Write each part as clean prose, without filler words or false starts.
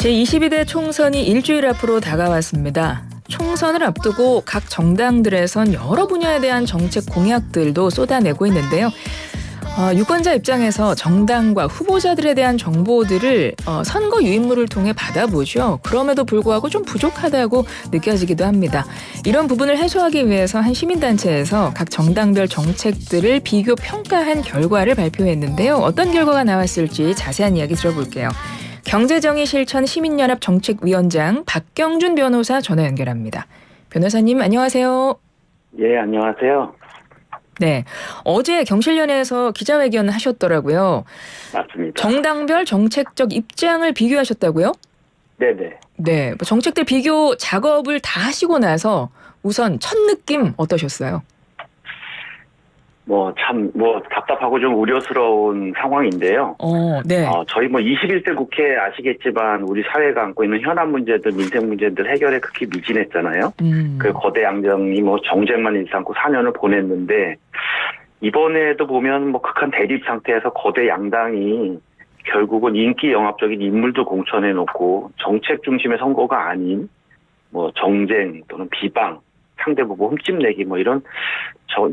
제22대 총선이 일주일 앞으로 다가왔습니다. 총선을 앞두고 각 정당들에선 여러 분야에 대한 정책 공약들도 쏟아내고 있는데요. 유권자 입장에서 정당과 후보자들에 대한 정보들을 선거 유인물을 통해 받아보죠. 그럼에도 불구하고 좀 부족하다고 느껴지기도 합니다. 이런 부분을 해소하기 위해서 한 시민단체에서 각 정당별 정책들을 비교 평가한 결과를 발표했는데요. 어떤 결과가 나왔을지 자세한 이야기 들어볼게요. 경제정의실천 시민연합 정책위원장 박경준 변호사 전화 연결합니다. 변호사님 안녕하세요. 예, 안녕하세요. 네, 어제 경실련에서 기자회견 하셨더라고요. 맞습니다. 정당별 정책적 입장을 비교하셨다고요? 네네. 네, 정책들 비교 작업을 다 하시고 나서 우선 첫 느낌 어떠셨어요? 답답하고 좀 우려스러운 상황인데요. 네. 저희 21대 국회 아시겠지만 우리 사회가 안고 있는 현안 문제들, 민생 문제들 해결에 극히 미진했잖아요. 그 거대 양정이 정쟁만 일삼고 4년을 보냈는데 이번에도 보면 극한 대립 상태에서 거대 양당이 결국은 인기 영합적인 인물도 공천해 놓고 정책 중심의 선거가 아닌 정쟁 또는 비방, 상대 보고 흠집내기 이런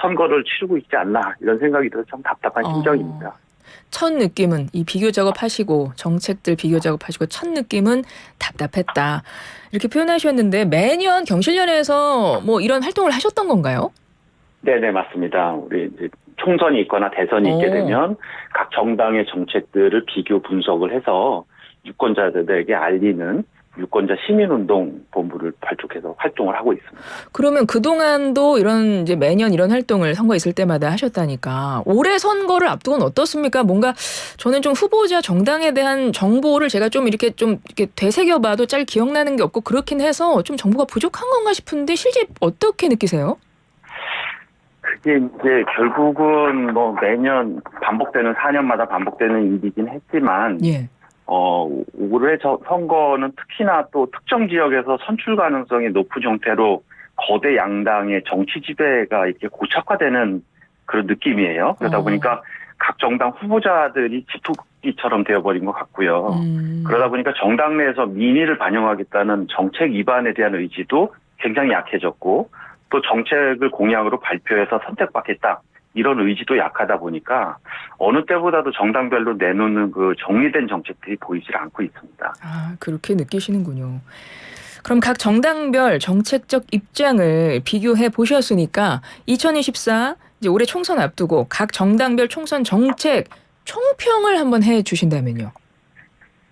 선거를 치르고 있지 않나 이런 생각이 들어서 참 답답한 심정입니다. 첫 느낌은 이 비교 작업하시고 정책들 비교 작업하시고 첫 느낌은 답답했다. 이렇게 표현하셨는데 매년 경실련에서 이런 활동을 하셨던 건가요? 네네 맞습니다. 우리 이제 총선이 있거나 대선이 있게 되면 각 정당의 정책들을 비교 분석을 해서 유권자들에게 알리는 유권자 시민운동 본부를 발족해서 활동을 하고 있습니다. 그러면 그동안도 매년 이런 활동을 선거 있을 때마다 하셨다니까 올해 선거를 앞두고는 어떻습니까? 뭔가 저는 좀 후보자 정당에 대한 정보를 제가 좀 이렇게 되새겨봐도 잘 기억나는 게 없고 그렇긴 해서 좀 정보가 부족한 건가 싶은데 실제 어떻게 느끼세요? 그게 이제 결국은 매년 반복되는 4년마다 반복되는 일이긴 했지만 예. 올해 선거는 특히나 또 특정 지역에서 선출 가능성이 높은 형태로 거대 양당의 정치 지배가 이렇게 고착화되는 그런 느낌이에요. 그러다 보니까 각 정당 후보자들이 집토끼처럼 되어버린 것 같고요. 그러다 보니까 정당 내에서 민의를 반영하겠다는 정책 위반에 대한 의지도 굉장히 약해졌고 또 정책을 공약으로 발표해서 선택받겠다. 이런 의지도 약하다 보니까 어느 때보다도 정당별로 내놓는 그 정리된 정책들이 보이질 않고 있습니다. 그렇게 느끼시는군요. 그럼 각 정당별 정책적 입장을 비교해 보셨으니까 2024 이제 올해 총선 앞두고 각 정당별 총선 정책 총평을 한번 해 주신다면요.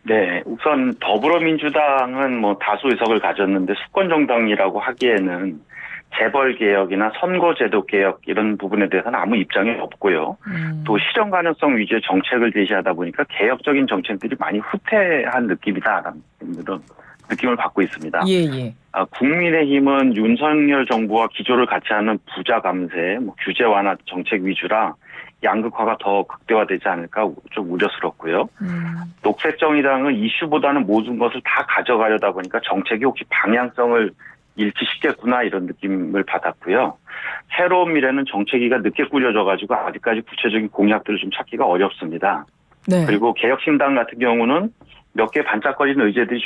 네, 우선 더불어민주당은 다수 의석을 가졌는데 수권 정당이라고 하기에는 재벌 개혁이나 선거제도 개혁 이런 부분에 대해서는 아무 입장이 없고요. 또 실현 가능성 위주의 정책을 제시하다 보니까 개혁적인 정책들이 많이 후퇴한 느낌이다라는 그런 느낌을 받고 있습니다. 예. 국민의힘은 윤석열 정부와 기조를 같이 하는 부자 감세, 규제 완화 정책 위주라 양극화가 더 극대화되지 않을까 좀 우려스럽고요. 녹색정의당은 이슈보다는 모든 것을 다 가져가려다 보니까 정책이 혹시 방향성을 잃기 쉽겠구나 이런 느낌을 받았고요. 새로운 미래는 정책위가 늦게 꾸려져가지고 아직까지 구체적인 공약들을 좀 찾기가 어렵습니다. 네. 그리고 개혁신당 같은 경우는 몇 개 반짝거리는 의제들이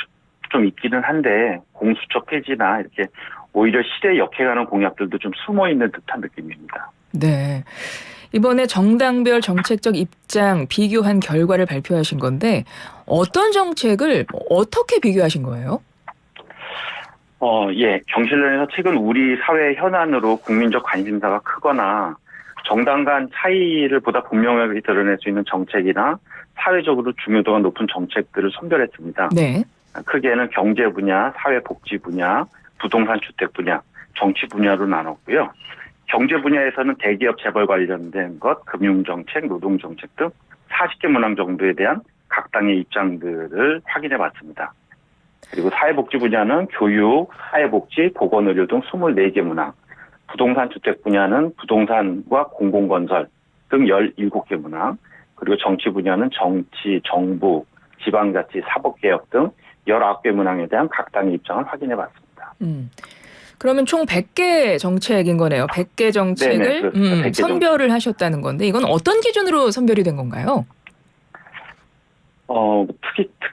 좀 있기는 한데 공수처 폐지나 이렇게 오히려 시대에 역행하는 공약들도 좀 숨어있는 듯한 느낌입니다. 네. 이번에 정당별 정책적 입장 비교한 결과를 발표하신 건데 어떤 정책을 어떻게 비교하신 거예요? 경실련에서 최근 우리 사회 현안으로 국민적 관심사가 크거나 정당 간 차이를 보다 분명하게 드러낼 수 있는 정책이나 사회적으로 중요도가 높은 정책들을 선별했습니다. 네. 크게는 경제 분야, 사회복지 분야, 부동산 주택 분야, 정치 분야로 나눴고요. 경제 분야에서는 대기업 재벌 관련된 것, 금융정책, 노동정책 등 40개 문항 정도에 대한 각 당의 입장들을 확인해 봤습니다. 그리고 사회복지 분야는 교육, 사회복지, 보건의료 등 24개 문항, 부동산 주택 분야는 부동산과 공공건설 등 17개 문항, 그리고 정치 분야는 정치, 정부, 지방자치, 사법개혁 등 19개 문항에 대한 각 당의 입장을 확인해 봤습니다. 그러면 총 100개 정책인 거네요. 100개 정책을 100개 선별을 하셨다는 건데 이건 어떤 기준으로 선별이 된 건가요?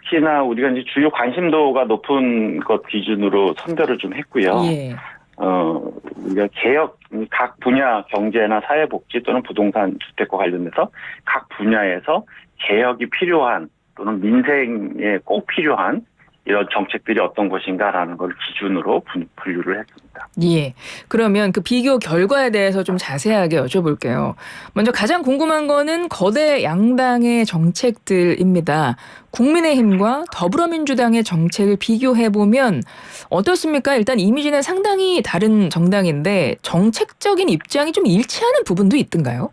특히나 우리가 이제 주요 관심도가 높은 것 기준으로 선별을 좀 했고요. 예. 우리가 개혁, 각 분야 경제나 사회복지 또는 부동산 주택과 관련해서 각 분야에서 개혁이 필요한 또는 민생에 꼭 필요한 이런 정책들이 어떤 것인가라는 걸 기준으로 분류를 했습니다. 예. 그러면 그 비교 결과에 대해서 좀 자세하게 여쭤볼게요. 먼저 가장 궁금한 거는 거대 양당의 정책들입니다. 국민의힘과 더불어민주당의 정책을 비교해보면 어떻습니까? 일단 이미지는 상당히 다른 정당인데 정책적인 입장이 좀 일치하는 부분도 있던가요?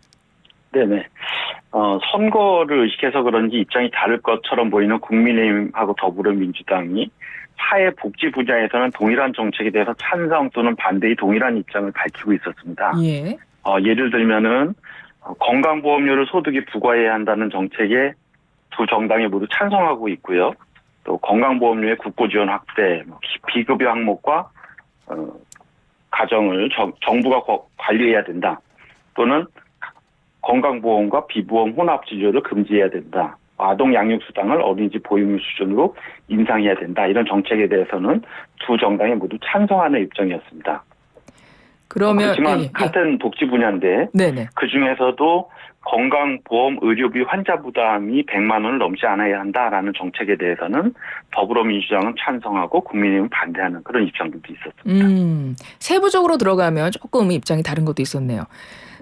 네네. 선거를 의식해서 그런지 입장이 다를 것처럼 보이는 국민의힘하고 더불어민주당이 사회복지 분야에서는 동일한 정책에 대해서 찬성 또는 반대의 동일한 입장을 밝히고 있었습니다. 예. 예를 들면은 건강보험료를 소득에 부과해야 한다는 정책에 두 정당이 모두 찬성하고 있고요. 또 건강보험료의 국고지원 확대, 비급여 항목과 가정을 정부가 관리해야 된다. 또는 건강보험과 비보험 혼합진료를 금지해야 된다. 아동 양육수당을 어린이집 보육료 수준으로 인상해야 된다. 이런 정책에 대해서는 두 정당이 모두 찬성하는 입장이었습니다. 그러면 그렇지만 같은 복지 분야인데 네네. 그중에서도 건강보험 의료비 환자 부담이 100만 원을 넘지 않아야 한다라는 정책에 대해서는 더불어민주당은 찬성하고 국민의힘은 반대하는 그런 입장들도 있었습니다. 세부적으로 들어가면 조금 입장이 다른 것도 있었네요.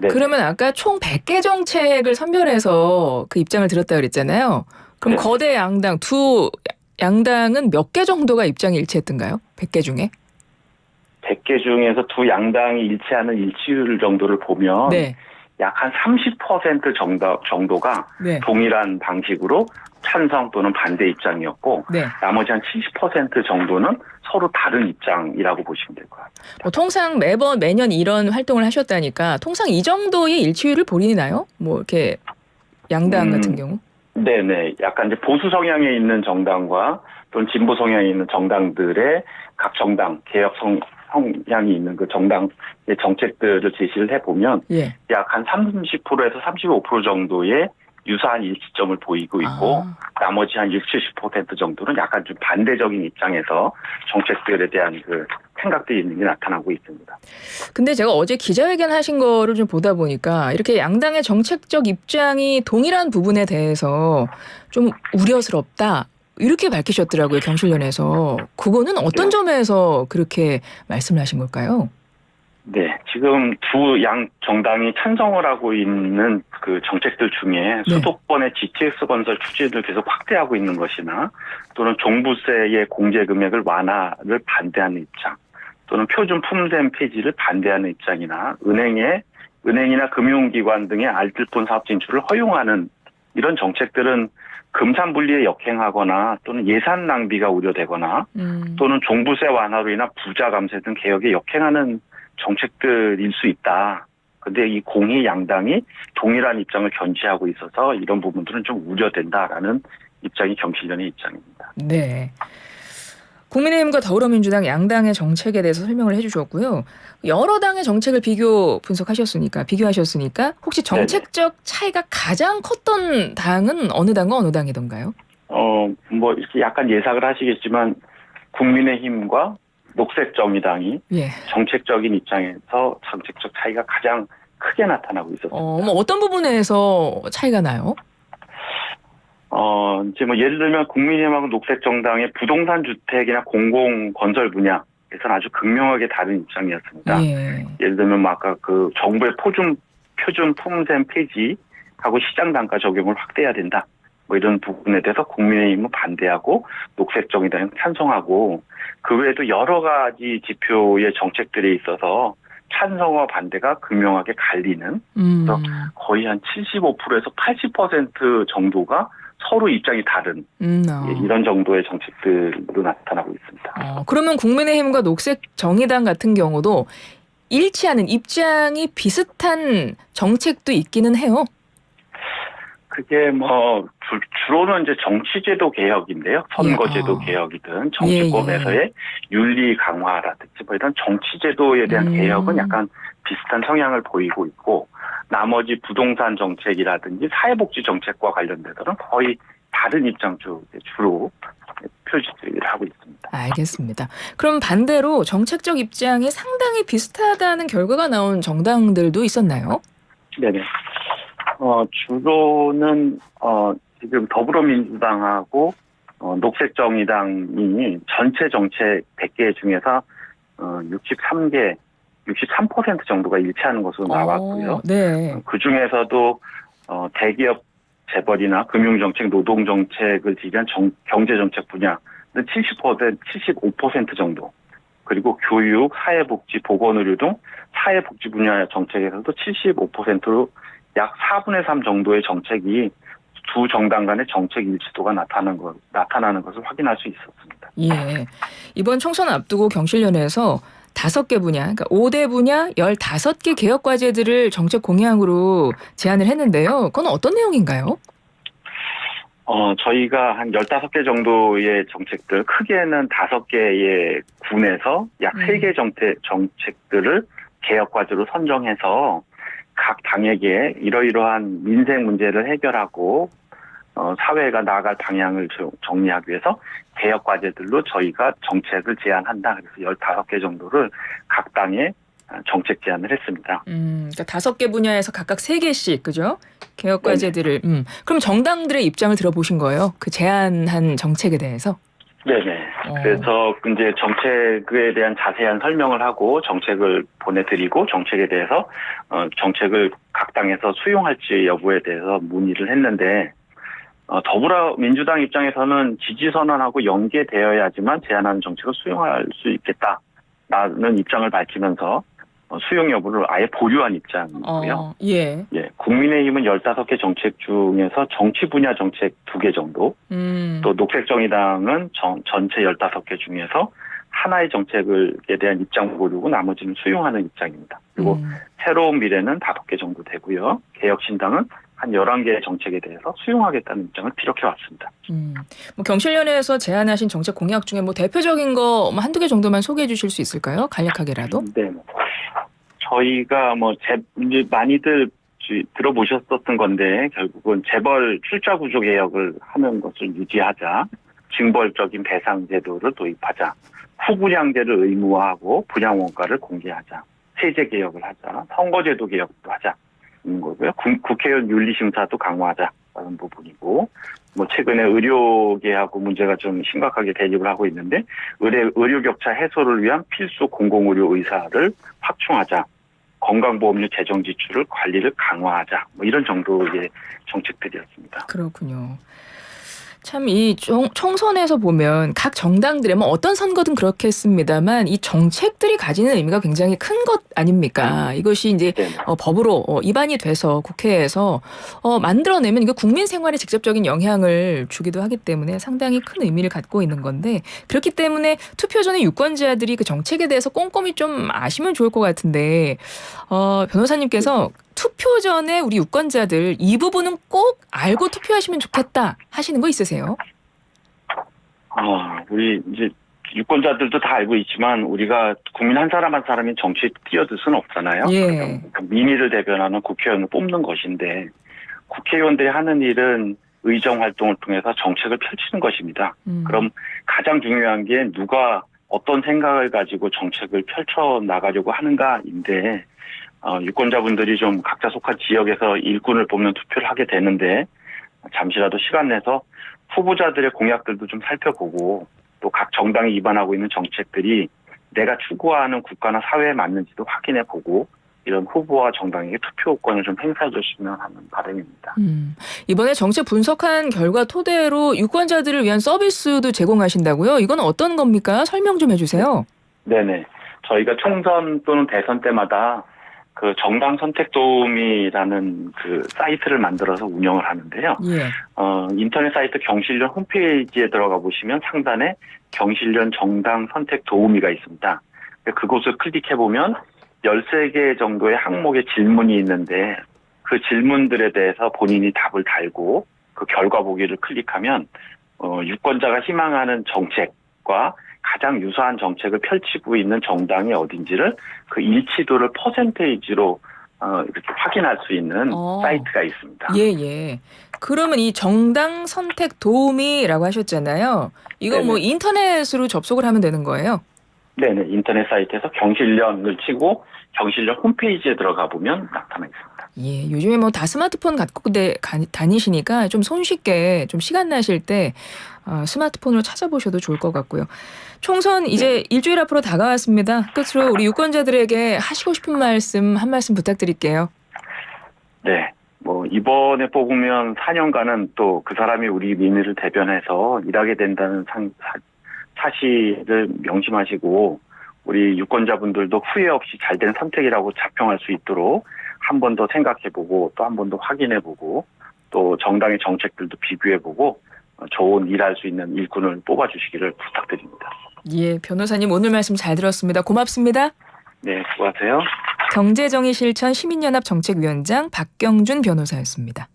네. 그러면 아까 총 100개 정책을 선별해서 그 입장을 들었다고 그랬잖아요. 그럼 네. 거대 양당, 두 양당은 몇 개 정도가 입장이 일치했던가요? 100개 중에? 100개 중에서 두 양당이 일치하는 일치율 정도를 보면 네. 약 한 30% 정도가 네. 동일한 방식으로 찬성 또는 반대 입장이었고 네. 나머지 한 70% 정도는 서로 다른 입장이라고 보시면 될 것 같아요. 통상 매년 이런 활동을 하셨다니까 통상 이 정도의 일치율을 보이나요? 뭐 이렇게 양당 같은 경우? 네네. 약간 이제 보수 성향에 있는 정당과 또는 진보 성향에 있는 정당들의 각 정당 개혁 성향이 있는 그 정당의 정책들을 제시를 해보면 예. 약 한 30%에서 35% 정도의 유사한 일치점을 보이고 있고 나머지 한 60, 70% 정도는 약간 좀 반대적인 입장에서 정책들에 대한 그 생각들이 있는 게 나타나고 있습니다. 근데 제가 어제 기자회견 하신 거를 좀 보다 보니까 이렇게 양당의 정책적 입장이 동일한 부분에 대해서 좀 우려스럽다. 이렇게 밝히셨더라고요, 경실련에서. 그거는 어떤 점에서 그렇게 말씀을 하신 걸까요? 네, 지금 두 양 정당이 찬성을 하고 있는 그 정책들 중에 수도권의 GTX 건설 추진을 계속 확대하고 있는 것이나 또는 종부세의 공제 금액을 완화를 반대하는 입장 또는 표준 품셈 폐지를 반대하는 입장이나 은행이나 금융기관 등의 알뜰폰 사업 진출을 허용하는 이런 정책들은 금산분리에 역행하거나 또는 예산 낭비가 우려되거나 또는 종부세 완화로 인한 부자 감세 등 개혁에 역행하는 정책들일 수 있다. 근데 이 공의 양당이 동일한 입장을 견지하고 있어서 이런 부분들은 좀 우려된다라는 입장이 경실련의 입장입니다. 네. 국민의힘과 더불어민주당 양당의 정책에 대해서 설명을 해주셨고요. 여러 당의 정책을 비교하셨으니까 혹시 정책적 차이가 가장 컸던 당은 어느 당과 어느 당이던가요? 뭐 이렇게 약간 예상을 하시겠지만 국민의힘과 녹색정의당이 정책적인 입장에서 정책적 차이가 가장 크게 나타나고 있었습니다. 어떤 부분에서 차이가 나요? 이제 뭐 예를 들면 국민의힘하고 녹색정당의 부동산 주택이나 공공건설 분야에서는 아주 극명하게 다른 입장이었습니다. 예를 들면 뭐 아까 그 정부의 표준 품셈 폐지하고 시장 단가 적용을 확대해야 된다. 뭐 이런 부분에 대해서 국민의힘은 반대하고 녹색정의당은 찬성하고 그 외에도 여러 가지 지표의 정책들에 있어서 찬성과 반대가 극명하게 갈리는 그래서 거의 한 75%에서 80% 정도가 서로 입장이 다른 이런 정도의 정책들로 나타나고 있습니다. 그러면 국민의힘과 녹색정의당 같은 경우도 일치하는 입장이 비슷한 정책도 있기는 해요? 그게 뭐 주로는 이제 정치제도 개혁인데요. 선거제도 개혁이든 정치권에서의 윤리 강화라든지 뭐 이런 정치제도에 대한 개혁은 약간 비슷한 성향을 보이고 있고 나머지 부동산 정책이라든지 사회복지 정책과 관련돼서는 거의 다른 입장 쪽에 주로 표시를 하고 있습니다. 알겠습니다. 그럼 반대로 정책적 입장이 상당히 비슷하다는 결과가 나온 정당들도 있었나요? 네네. 주로는 지금 더불어민주당하고 녹색정의당이 전체 정책 100개 중에서 63% 정도가 일치하는 것으로 나왔고요. 네. 그 중에서도 대기업 재벌이나 금융정책, 노동정책을 지지한 경제정책 분야는 75% 정도. 그리고 교육, 사회복지, 보건의료 등 사회복지 분야 정책에서도 75%로 약 4분의 3 정도의 정책이 두 정당 간의 정책 일치도가 나타나는 것을 확인할 수 있었습니다. 예. 이번 총선 앞두고 경실련에서 5개 분야, 그러니까 5대 분야 15개 개혁 과제들을 정책 공약으로 제안을 했는데요. 그건 어떤 내용인가요? 저희가 한 15개 정도의 정책들, 크게는 5개의 군에서 약 3개 정책들을 개혁 과제로 선정해서 각 당에게 이러이러한 민생 문제를 해결하고 사회가 나아갈 방향을 정리하기 위해서 개혁 과제들로 저희가 정책을 제안한다. 그래서 15개 정도를 각 당에 정책 제안을 했습니다. 그러니까 5개 분야에서 각각 3개씩, 그죠? 개혁 과제들을. 그럼 정당들의 입장을 들어보신 거예요? 그 제안한 정책에 대해서? 네네. 그래서 이제 정책에 대한 자세한 설명을 하고 정책을 보내드리고 정책에 대해서 정책을 각 당에서 수용할지 여부에 대해서 문의를 했는데 더불어민주당 입장에서는 지지선언하고 연계되어야지만 제안하는 정책을 수용할 수 있겠다라는 입장을 밝히면서 수용 여부를 아예 보류한 입장이고요. 예. 국민의힘은 15개 정책 중에서 정치 분야 정책 2개 정도, 또 녹색정의당은 전체 15개 중에서 하나의 정책에 대한 입장 보류고 나머지는 수용하는 입장입니다. 그리고 새로운 미래는 5개 정도 되고요. 개혁신당은 한 11개의 정책에 대해서 수용하겠다는 입장을 피력해 왔습니다. 경실련에서 제안하신 정책 공약 중에 대표적인 거 한두 개 정도만 소개해 주실 수 있을까요? 간략하게라도. 네. 저희가 이제 많이들 들어보셨었던 건데 결국은 재벌 출자 구조 개혁을 하는 것을 유지하자, 징벌적인 배상 제도를 도입하자, 후분양제를 의무화하고 분양 원가를 공개하자, 세제 개혁을 하자, 선거제도 개혁도 하자 있는 거고요. 국회의원 윤리심사도 강화하자라는 부분이고, 최근에 의료계하고 문제가 좀 심각하게 대립을 하고 있는데 의료 격차 해소를 위한 필수 공공의료 의사를 확충하자, 건강보험료 재정 지출을 관리를 강화하자, 이런 정도의 정책들이었습니다. 그렇군요. 참 이 총선에서 보면 각 정당들의 어떤 선거든 그렇겠습니다만 이 정책들이 가지는 의미가 굉장히 큰 것 아닙니까? 이것이 이제 법으로 입안이 돼서 국회에서 만들어내면 이게 국민 생활에 직접적인 영향을 주기도 하기 때문에 상당히 큰 의미를 갖고 있는 건데, 그렇기 때문에 투표 전에 유권자들이 그 정책에 대해서 꼼꼼히 좀 아시면 좋을 것 같은데 변호사님께서 투표 전에 우리 유권자들 이 부분은 꼭 알고 투표하시면 좋겠다 하시는 거 있으세요? 우리 이제 유권자들도 다 알고 있지만 우리가 국민 한 사람 한 사람이 정치에 뛰어들 수는 없잖아요. 예. 민의를 대변하는 국회의원을 뽑는 것인데 국회의원들이 하는 일은 의정 활동을 통해서 정책을 펼치는 것입니다. 그럼 가장 중요한 게 누가 어떤 생각을 가지고 정책을 펼쳐 나가려고 하는가인데 유권자분들이 좀 각자 속한 지역에서 일꾼을 뽑는 투표를 하게 되는데 잠시라도 시간 내서 후보자들의 공약들도 좀 살펴보고 또 각 정당이 입안하고 있는 정책들이 내가 추구하는 국가나 사회에 맞는지도 확인해보고 이런 후보와 정당에게 투표권을 좀 행사해 주시면 하는 바람입니다. 이번에 정책 분석한 결과 토대로 유권자들을 위한 서비스도 제공하신다고요? 이건 어떤 겁니까? 설명 좀 해주세요. 네네. 저희가 총선 또는 대선 때마다 그 정당 선택 도우미라는 그 사이트를 만들어서 운영을 하는데요. 예. 인터넷 사이트 경실련 홈페이지에 들어가 보시면 상단에 경실련 정당 선택 도우미가 있습니다. 그곳을 클릭해 보면 13개 정도의 항목의 질문이 있는데 그 질문들에 대해서 본인이 답을 달고 그 결과 보기를 클릭하면 유권자가 희망하는 정책과 가장 유사한 정책을 펼치고 있는 정당이 어딘지를 그 일치도를 퍼센테이지로 이렇게 확인할 수 있는 사이트가 있습니다. 예. 그러면 이 정당 선택 도우미라고 하셨잖아요. 이거 네네. 뭐 인터넷으로 접속을 하면 되는 거예요? 네네. 인터넷 사이트에서 경실련을 치고 경실련 홈페이지에 들어가 보면 나타나 있습니다. 예, 요즘에 뭐 다 스마트폰 갖고 다니시니까 좀 손쉽게 좀 시간 나실 때 스마트폰으로 찾아보셔도 좋을 것 같고요. 총선 이제 일주일 앞으로 다가왔습니다. 끝으로 우리 유권자들에게 하시고 싶은 말씀 한 말씀 부탁드릴게요. 네. 뭐 이번에 뽑으면 4년간은 또 그 사람이 우리 민의를 대변해서 일하게 된다는 사실을 명심하시고 우리 유권자분들도 후회 없이 잘된 선택이라고 자평할 수 있도록 한 번 더 생각해보고 또 한 번 더 확인해보고 또 정당의 정책들도 비교해보고 좋은 일할 수 있는 일꾼을 뽑아주시기를 부탁드립니다. 예, 변호사님 오늘 말씀 잘 들었습니다. 고맙습니다. 네, 수고하세요. 경제정의실천 시민연합 정책위원장 박경준 변호사였습니다.